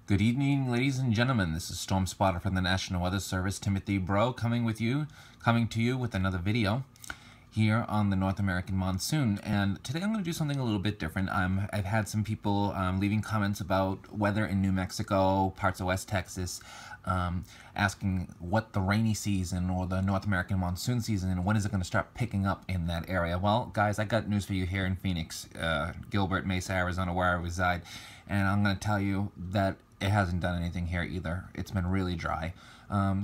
Good evening, ladies and gentlemen. This is Storm Spotter from the National Weather Service, Timothy Bro, coming to you with another video here on the North American monsoon. And today I'm going to do something a little bit different. I've had some people leaving comments about weather in New Mexico, parts of West Texas, asking what the rainy season or the North American monsoon season and when is it going to start picking up in that area. Well, guys, I got news for you here in Phoenix, Gilbert, Mesa, Arizona, where I reside, and I'm going to tell you that it hasn't done anything here either. It's been really dry.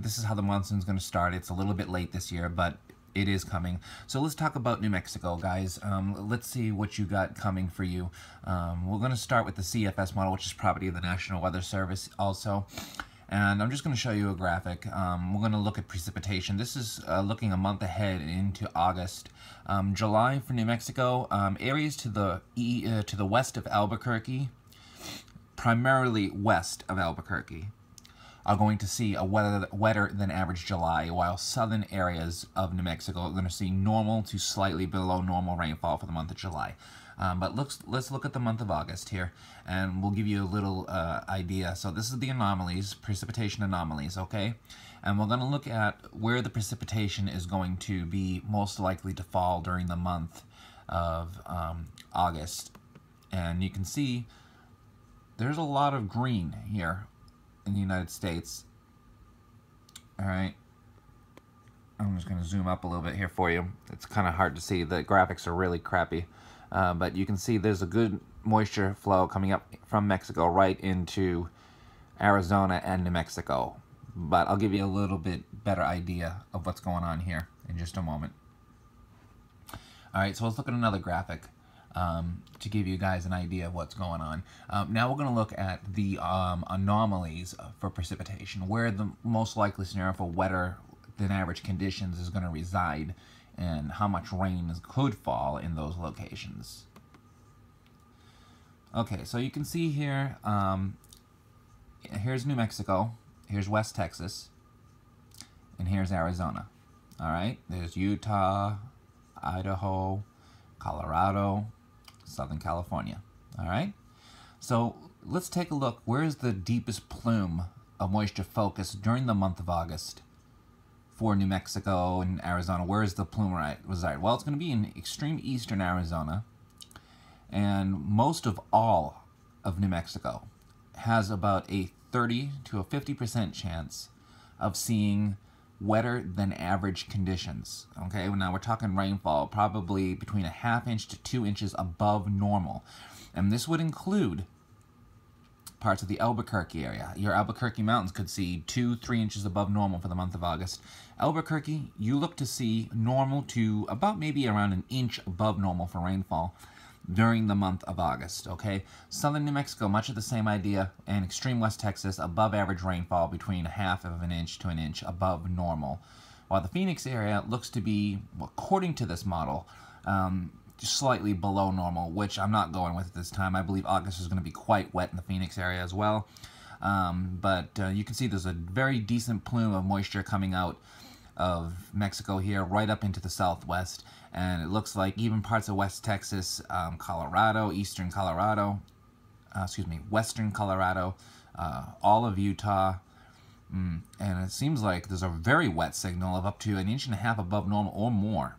This is how the monsoon's going to start. It's a little bit late this year, but it is coming. So let's talk about New Mexico, guys. Let's see what you got coming for you. We're going to start with the CFS model, which is property of the National Weather Service also. And I'm just going to show you a graphic. We're going to look at precipitation. This is looking a month ahead into August. July for New Mexico, areas to the west of Albuquerque, primarily west of Albuquerque, are going to see a wetter than average July, while southern areas of New Mexico are going to see normal to slightly below normal rainfall for the month of July. But let's look at the month of August here, and we'll give you a little idea. So this is the anomalies, precipitation anomalies, okay? And we're going to look at where the precipitation is going to be most likely to fall during the month of August. And you can see there's a lot of green here in the United States. All right, I'm just going to zoom up a little bit here for you. It's kind of hard to see. The graphics are really crappy, but you can see there's a good moisture flow coming up from Mexico right into Arizona and New Mexico. But I'll give you a little bit better idea of what's going on here in just a moment. All right, so let's look at another graphic to give you guys an idea of what's going on. Now we're going to look at the anomalies for precipitation, where the most likely scenario for wetter than average conditions is going to reside, and how much rain could fall in those locations. Okay, so you can see here, here's New Mexico, here's West Texas, and here's Arizona. All right, there's Utah, Idaho, Colorado, Southern California. All right, so let's take a look. Where is the deepest plume of moisture focused during the month of August for New Mexico and Arizona? Where is the plume reside? Well, it's going to be in extreme eastern Arizona, and most of all of New Mexico has about a 30 to a 50% chance of seeing wetter than average conditions. Okay, now we're talking rainfall probably between a ½ inch to 2 inches above normal, and this would include parts of the Albuquerque area. Your Albuquerque mountains could see 2-3 inches above normal for the month of August. Albuquerque, you look to see normal to about maybe around an inch above normal for rainfall during the month of August, okay? Southern New Mexico, much of the same idea, and extreme West Texas, above average rainfall between a ½ of an inch to an inch above normal. While the Phoenix area looks to be, according to this model, slightly below normal, which I'm not going with at this time. I believe August is going to be quite wet in the Phoenix area as well. But you can see there's a very decent plume of moisture coming out of Mexico here, right up into the southwest, and it looks like even parts of West Texas, Colorado, eastern Colorado, western Colorado, all of Utah, and it seems like there's a very wet signal of up to an inch and a half above normal or more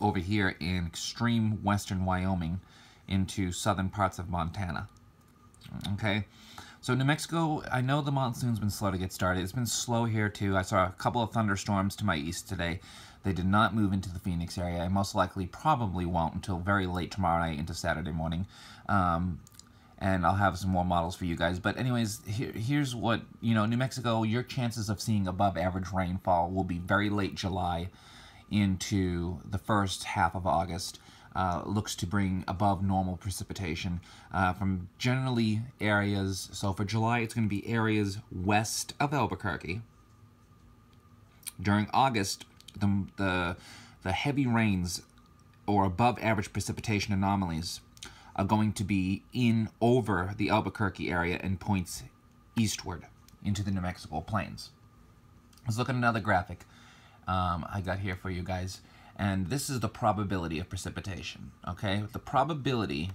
over here in extreme western Wyoming into southern parts of Montana. Okay, so New Mexico, I know the monsoon's been slow to get started. It's been slow here too. I saw a couple of thunderstorms to my east today. They did not move into the Phoenix area. I most likely probably won't until very late tomorrow night into Saturday morning. And I'll have some more models for you guys. But anyways, here's what, New Mexico, your chances of seeing above average rainfall will be very late July into the first half of August. Looks to bring above normal precipitation from generally areas. So for July, it's going to be areas west of Albuquerque. During August, the heavy rains or above average precipitation anomalies are going to be in over the Albuquerque area and points eastward into the New Mexico plains. Let's look at another graphic I got here for you guys. And this is the probability of precipitation, okay? The probability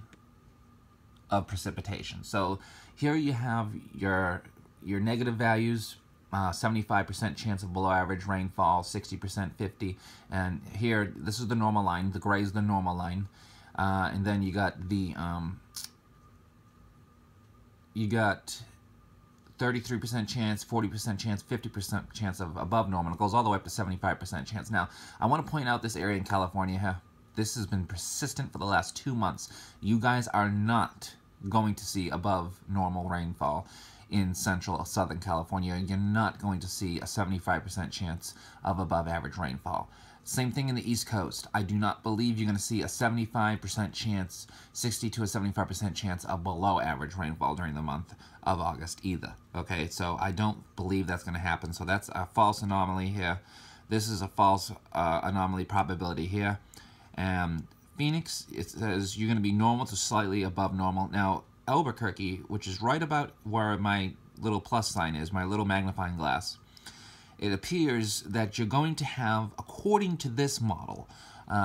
of precipitation. So here you have your negative values, 75% chance of below average rainfall, 60%, 50, and here this is the normal line. The gray is the normal line, and then you got the 33% chance, 40% chance, 50% chance of above normal. It goes all the way up to 75% chance. Now, I want to point out this area in California here. This has been persistent for the last 2 months. You guys are not going to see above normal rainfall in central or southern California. You're not going to see a 75% chance of above average rainfall. Same thing in the East Coast. I do not believe you're going to see a 75% chance, 60 to a 75% chance of below average rainfall during the month of August either. Okay, so I don't believe that's going to happen. So that's a false anomaly here. This is a false anomaly probability here. And Phoenix, it says you're going to be normal to slightly above normal. Now, Albuquerque, which is right about where my little plus sign is, my little magnifying glass, it appears that you're going to have, according to this model,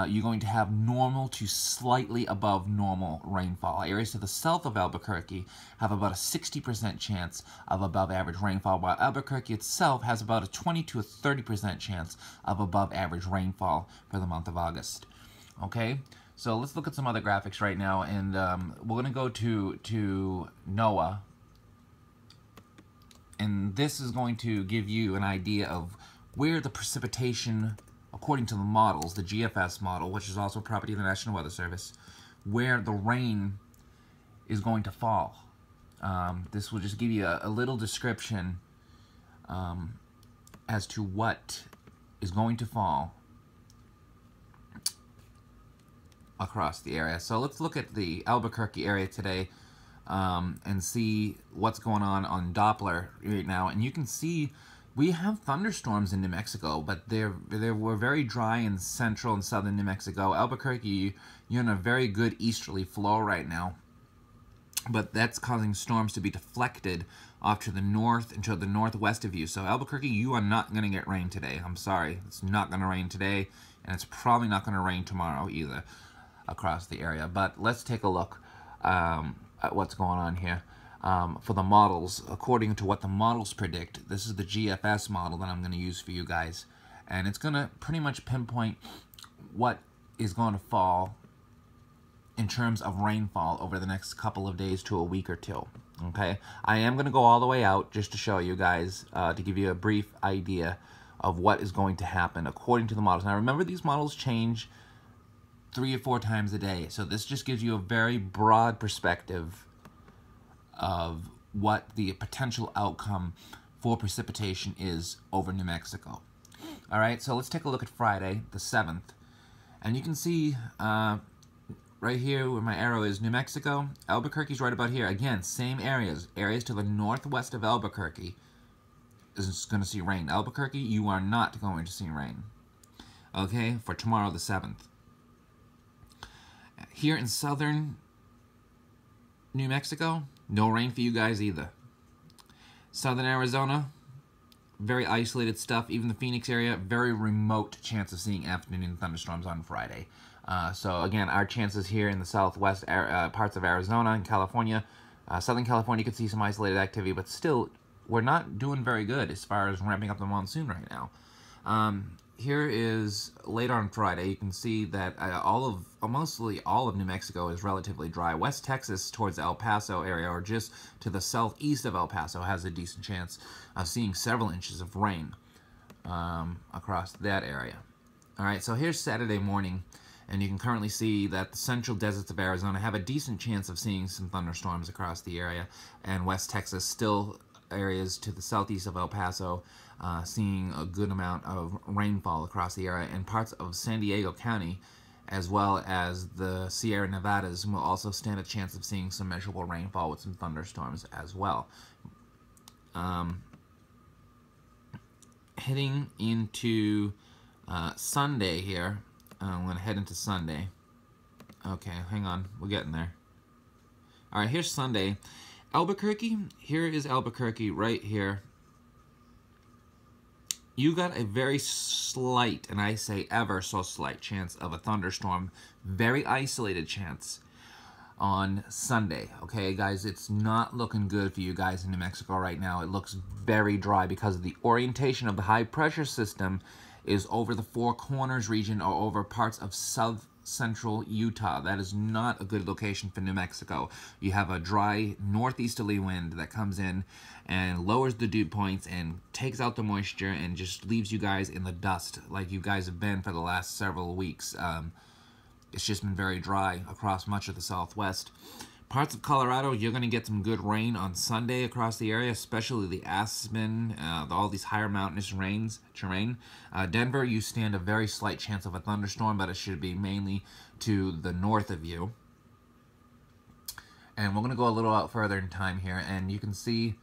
you're going to have normal to slightly above normal rainfall. Areas to the south of Albuquerque have about a 60% chance of above average rainfall, while Albuquerque itself has about a 20 to a 30% chance of above average rainfall for the month of August. Okay, so let's look at some other graphics right now, and we're going to go to NOAA. And this is going to give you an idea of where the precipitation, according to the models, the GFS model, which is also property of the National Weather Service, where the rain is going to fall. This will just give you a little description as to what is going to fall across the area. So let's look at the Albuquerque area today. And see what's going on Doppler right now. And you can see we have thunderstorms in New Mexico, but they were very dry in central and southern New Mexico. Albuquerque, you're in a very good easterly flow right now, but that's causing storms to be deflected off to the north and to the northwest of you. So Albuquerque, you are not going to get rain today. I'm sorry. It's not going to rain today, and it's probably not going to rain tomorrow either across the area. But let's take a look at what's going on here for the models. According to what the models predict, this is the GFS model that I'm going to use for you guys, and it's going to pretty much pinpoint what is going to fall in terms of rainfall over the next couple of days to a week or two. Okay, I am going to go all the way out just to show you guys, to give you a brief idea of what is going to happen according to the models. Now remember, these models change 3 or 4 times a day. So this just gives you a very broad perspective of what the potential outcome for precipitation is over New Mexico. All right, so let's take a look at Friday, the 7th. And you can see right here where my arrow is, New Mexico. Albuquerque's right about here. Again, same areas. Areas to the northwest of Albuquerque is going to see rain. Albuquerque, you are not going to see rain. Okay, for tomorrow, the 7th. Here in southern New Mexico, no rain for you guys either. Southern Arizona, very isolated stuff. Even the Phoenix area, very remote chance of seeing afternoon thunderstorms on Friday. So again, our chances here in the southwest parts of Arizona and California, Southern California, you could see some isolated activity, but still, we're not doing very good as far as ramping up the monsoon right now. Here is later on Friday. You can see that mostly all of New Mexico is relatively dry. West Texas towards the El Paso area, or just to the southeast of El Paso, has a decent chance of seeing several inches of rain across that area. All right, so here's Saturday morning, and you can currently see that the central deserts of Arizona have a decent chance of seeing some thunderstorms across the area, and West Texas still areas to the southeast of El Paso seeing a good amount of rainfall across the area, and parts of San Diego County as well as the Sierra Nevadas will also stand a chance of seeing some measurable rainfall with some thunderstorms as well. Heading into Sunday here, I'm going to head into Sunday. Okay, hang on, we're getting there. All right, here's Sunday. Albuquerque, here is Albuquerque right here. You got a very slight, and I say ever so slight, chance of a thunderstorm. Very isolated chance. on Sunday. Okay, guys, it's not looking good for you guys in New Mexico right now. It looks very dry because the orientation of the high pressure system is over the Four Corners region or over parts of south central Utah. That is not a good location for New Mexico. You have a dry northeasterly wind that comes in and lowers the dew points and takes out the moisture and just leaves you guys in the dust like you guys have been for the last several weeks. It's just been very dry across much of the Southwest. Parts of Colorado, you're going to get some good rain on Sunday across the area, especially the Aspen, all these higher mountainous terrain. Denver, you stand a very slight chance of a thunderstorm, but it should be mainly to the north of you. And we're going to go a little out further in time here, and you can see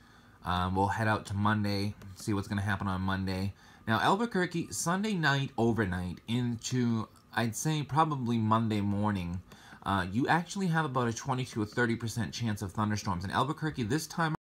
we'll head out to Monday, see what's going to happen on Monday. Now, Albuquerque, Sunday night, overnight, into, I'd say, probably Monday morning, you actually have about a 20 to a 30% chance of thunderstorms. In Albuquerque, this time